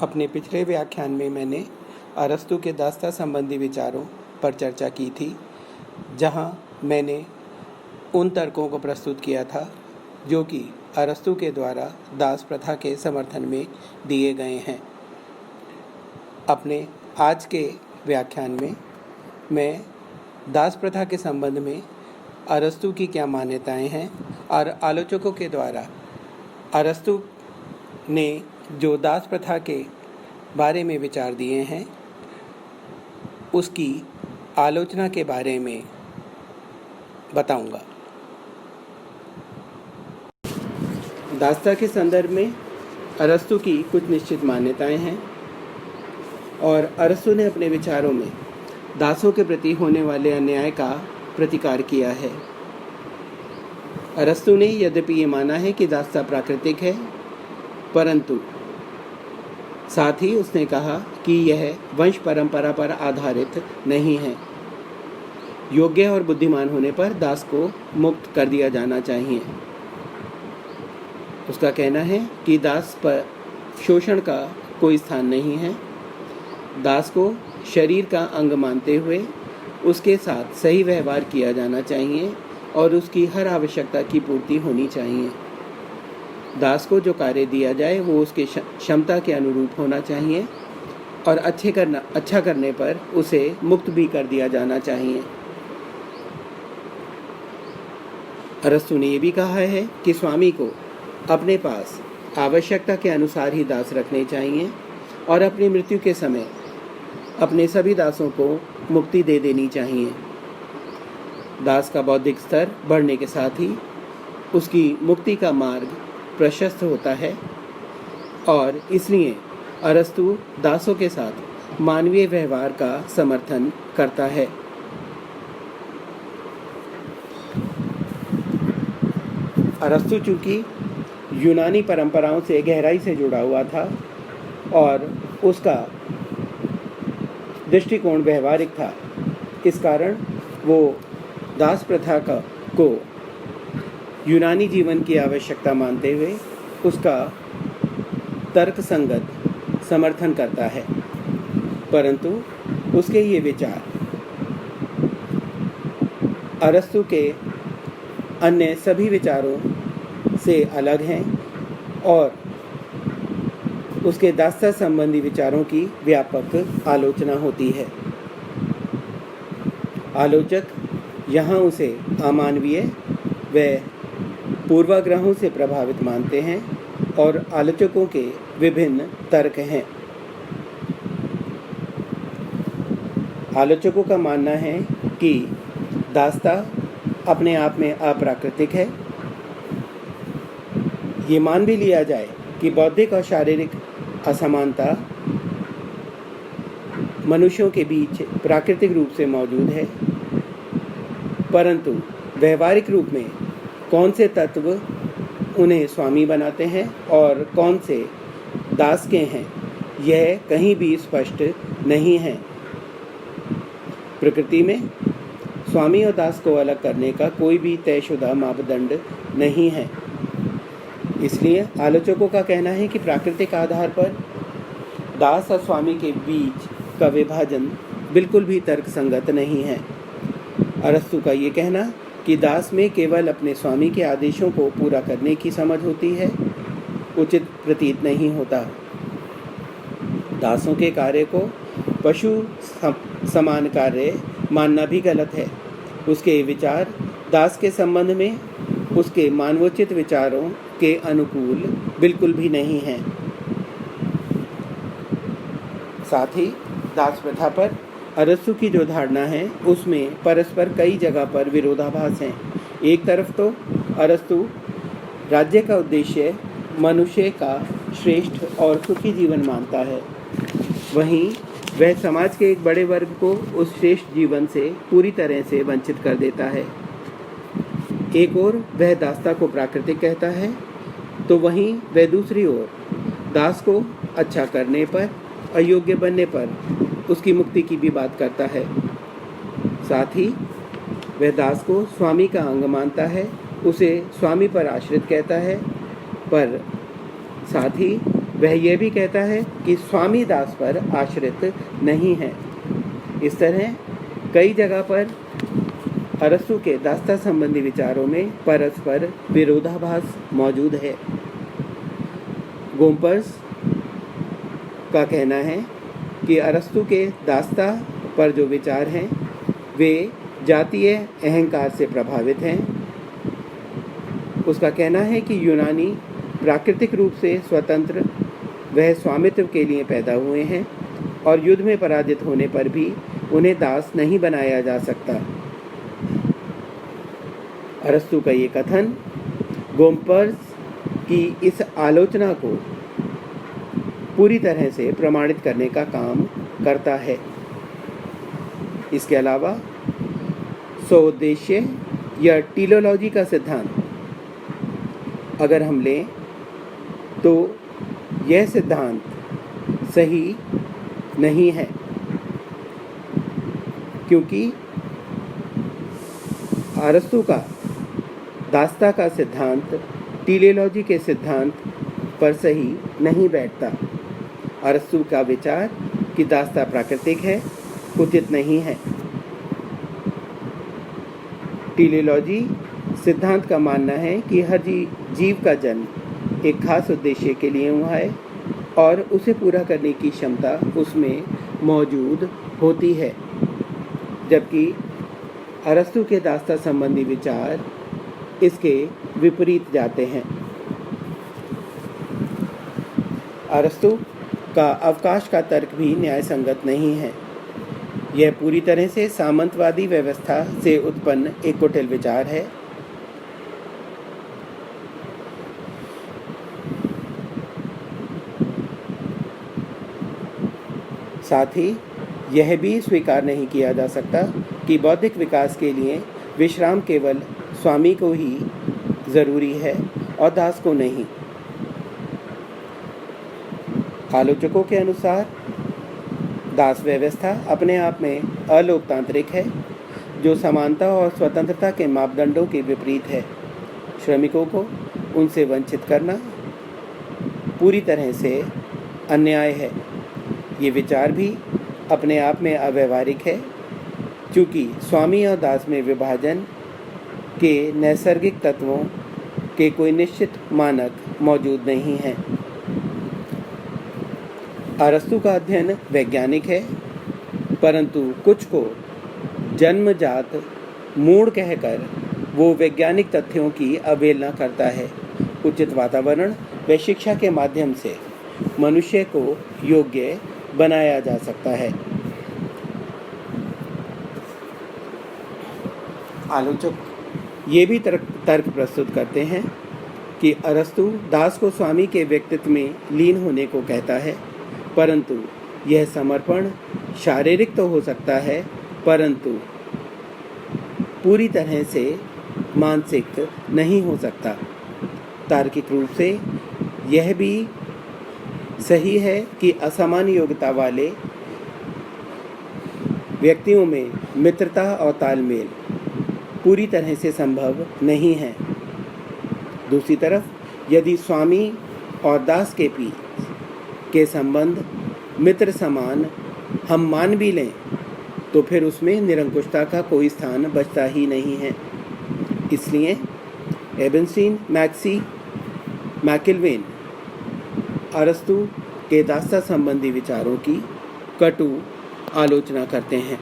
अपने पिछले व्याख्यान में मैंने अरस्तु के दास्ता संबंधी विचारों पर चर्चा की थी, जहां मैंने उन तर्कों को प्रस्तुत किया था जो कि अरस्तु के द्वारा दास प्रथा के समर्थन में दिए गए हैं। अपने आज के व्याख्यान में मैं दास प्रथा के संबंध में अरस्तु की क्या मान्यताएं हैं और आलोचकों के द्वारा अरस्तु ने जो दास प्रथा के बारे में विचार दिए हैं उसकी आलोचना के बारे में बताऊंगा। दास्ता के संदर्भ में अरस्तु की कुछ निश्चित मान्यताएं हैं और अरस्तु ने अपने विचारों में दासों के प्रति होने वाले अन्याय का प्रतिकार किया है। अरस्तु ने यद्यपि ये माना है कि दास्ता प्राकृतिक है, परंतु साथ ही उसने कहा कि यह वंश परंपरा पर आधारित नहीं है। योग्य और बुद्धिमान होने पर दास को मुक्त कर दिया जाना चाहिए। उसका कहना है कि दास पर शोषण का कोई स्थान नहीं है। दास को शरीर का अंग मानते हुए उसके साथ सही व्यवहार किया जाना चाहिए और उसकी हर आवश्यकता की पूर्ति होनी चाहिए। दास को जो कार्य दिया जाए वो उसके क्षमता के अनुरूप होना चाहिए और अच्छा करने पर उसे मुक्त भी कर दिया जाना चाहिए। अरस्तु ने ये भी कहा है कि स्वामी को अपने पास आवश्यकता के अनुसार ही दास रखने चाहिए और अपनी मृत्यु के समय अपने सभी दासों को मुक्ति दे देनी चाहिए। दास का बौद्धिक स्तर बढ़ने के साथ ही उसकी मुक्ति का मार्ग प्रशस्त होता है और इसलिए अरस्तु दासों के साथ मानवीय व्यवहार का समर्थन करता है। अरस्तु चूंकि यूनानी परंपराओं से गहराई से जुड़ा हुआ था और उसका दृष्टिकोण व्यवहारिक था, इस कारण वो दास प्रथा को यूनानी जीवन की आवश्यकता मानते हुए उसका तर्कसंगत समर्थन करता है। परंतु उसके ये विचार अरस्तु के अन्य सभी विचारों से अलग हैं और उसके दास्ता संबंधी विचारों की व्यापक आलोचना होती है। आलोचक यहाँ उसे अमानवीय व पूर्वाग्रहों से प्रभावित मानते हैं और आलोचकों के विभिन्न तर्क हैं। आलोचकों का मानना है कि दास्ता अपने आप में अप्राकृतिक है। ये मान भी लिया जाए कि बौद्धिक और शारीरिक असमानता मनुष्यों के बीच प्राकृतिक रूप से मौजूद है, परंतु व्यवहारिक रूप में कौन से तत्व उन्हें स्वामी बनाते हैं और कौन से दास के हैं, यह कहीं भी स्पष्ट नहीं है। प्रकृति में स्वामी और दास को अलग करने का कोई भी तयशुदा मापदंड नहीं है। इसलिए आलोचकों का कहना है कि प्राकृतिक आधार पर दास और स्वामी के बीच का विभाजन बिल्कुल भी तर्कसंगत नहीं है। अरस्तु का ये कहना कि दास में केवल अपने स्वामी के आदेशों को पूरा करने की समझ होती है, उचित प्रतीत नहीं होता। दासों के कार्य को पशु समान कार्य मानना भी गलत है। उसके विचार दास के संबंध में उसके मानवोचित विचारों के अनुकूल बिल्कुल भी नहीं हैं। साथ ही दास प्रथा पर अरस्तु की जो धारणा है उसमें परस्पर कई जगह पर विरोधाभास हैं। एक तरफ तो अरस्तु राज्य का उद्देश्य मनुष्य का श्रेष्ठ और सुखी जीवन मानता है, वहीं वह समाज के एक बड़े वर्ग को उस श्रेष्ठ जीवन से पूरी तरह से वंचित कर देता है। एक ओर वह दास्ता को प्राकृतिक कहता है तो वहीं वह दूसरी ओर दास को अच्छा करने पर, अयोग्य बनने पर उसकी मुक्ति की भी बात करता है। साथ ही वह दास को स्वामी का अंग मानता है, उसे स्वामी पर आश्रित कहता है, पर साथ ही वह यह भी कहता है कि स्वामी दास पर आश्रित नहीं है। इस तरह कई जगह पर अरस्तु के दास्ता संबंधी विचारों में परस्पर विरोधाभास मौजूद है। गोम्पर्स का कहना है कि अरस्तु के दास्ता पर जो विचार हैं वे जातीय अहंकार से प्रभावित हैं। उसका कहना है कि यूनानी प्राकृतिक रूप से स्वतंत्र वह स्वामित्व के लिए पैदा हुए हैं और युद्ध में पराजित होने पर भी उन्हें दास नहीं बनाया जा सकता। अरस्तु का ये कथन गोम्पर्स की इस आलोचना को पूरी तरह से प्रमाणित करने का काम करता है। इसके अलावा स्वउद्देश्य या टीलोलॉजी का सिद्धांत अगर हम लें तो यह सिद्धांत सही नहीं है, क्योंकि अरस्तु का दास्ता का सिद्धांत टीलोलॉजी के सिद्धांत पर सही नहीं बैठता। अरस्तु का विचार कि दास्ता प्राकृतिक है उचित नहीं है। टीलोलॉजी सिद्धांत का मानना है कि हर जीव का जन्म एक खास उद्देश्य के लिए हुआ है और उसे पूरा करने की क्षमता उसमें मौजूद होती है, जबकि अरस्तु के दास्ता संबंधी विचार इसके विपरीत जाते हैं। अरस्तु का अवकाश का तर्क भी न्याय संगत नहीं है। यह पूरी तरह से सामंतवादी व्यवस्था से उत्पन्न एक कुटिल विचार है। साथ ही यह भी स्वीकार नहीं किया जा सकता कि बौद्धिक विकास के लिए विश्राम केवल स्वामी को ही जरूरी है और दास को नहीं। आलोचकों के अनुसार दास व्यवस्था अपने आप में अलोकतांत्रिक है, जो समानता और स्वतंत्रता के मापदंडों के विपरीत है। श्रमिकों को उनसे वंचित करना पूरी तरह से अन्याय है। ये विचार भी अपने आप में अव्यवहारिक है, क्योंकि स्वामी और दास में विभाजन के नैसर्गिक तत्वों के कोई निश्चित मानक मौजूद नहीं हैं। अरस्तु का अध्ययन वैज्ञानिक है, परंतु कुछ को जन्मजात मूढ़ कहकर वो वैज्ञानिक तथ्यों की अवहेलना करता है। उचित वातावरण व शिक्षा के माध्यम से मनुष्य को योग्य बनाया जा सकता है। आलोचक ये भी तर्क प्रस्तुत करते हैं कि अरस्तु दास को स्वामी के व्यक्तित्व में लीन होने को कहता है, परंतु यह समर्पण शारीरिक तो हो सकता है, परंतु पूरी तरह से मानसिक नहीं हो सकता। तार्किक रूप से यह भी सही है कि असमान योग्यता वाले व्यक्तियों में मित्रता और तालमेल पूरी तरह से संभव नहीं है। दूसरी तरफ यदि स्वामी और दास के बीच के संबंध मित्र समान हम मान भी लें तो फिर उसमें निरंकुशता का कोई स्थान बचता ही नहीं है। इसलिए एबेनस्टीन मैकिलवेन अरस्तु के दास्ता संबंधी विचारों की कटु आलोचना करते हैं।